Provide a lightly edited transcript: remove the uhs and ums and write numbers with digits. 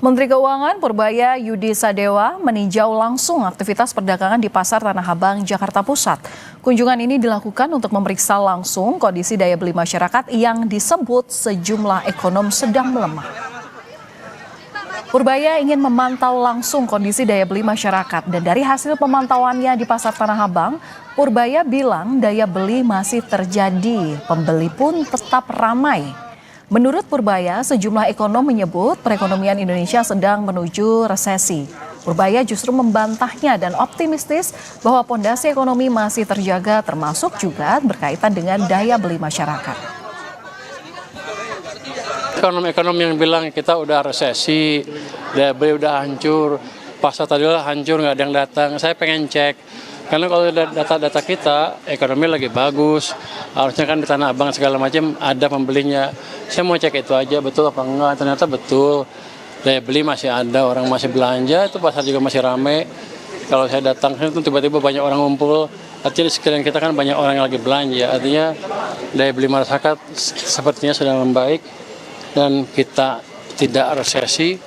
Menteri Keuangan Purbaya Yudi Sadewa meninjau langsung aktivitas perdagangan di Pasar Tanah Abang, Jakarta Pusat. Kunjungan ini dilakukan untuk memeriksa langsung kondisi daya beli masyarakat yang disebut sejumlah ekonom sedang melemah. Purbaya ingin memantau langsung kondisi daya beli masyarakat dan dari hasil pemantauannya di Pasar Tanah Abang, Purbaya bilang daya beli masih terjadi, pembeli pun tetap ramai. Menurut Purbaya, sejumlah ekonom menyebut perekonomian Indonesia sedang menuju resesi. Purbaya justru membantahnya dan optimistis bahwa pondasi ekonomi masih terjaga termasuk juga berkaitan dengan daya beli masyarakat. Ekonom yang bilang kita udah resesi, daya beli udah hancur, pasar tadi lah hancur, nggak ada yang datang. Saya pengen cek. Karena kalau data-data kita, ekonomi lagi bagus, harusnya kan di Tanah Abang segala macam ada pembelinya. Saya mau cek itu aja, betul apa enggak, ternyata betul. Daya beli masih ada, orang masih belanja, itu pasar juga masih ramai. Kalau saya datang, itu tiba-tiba banyak orang ngumpul, artinya di sekeliling kita kan banyak orang yang lagi belanja. Artinya daya beli masyarakat sepertinya sudah membaik dan kita tidak resesi.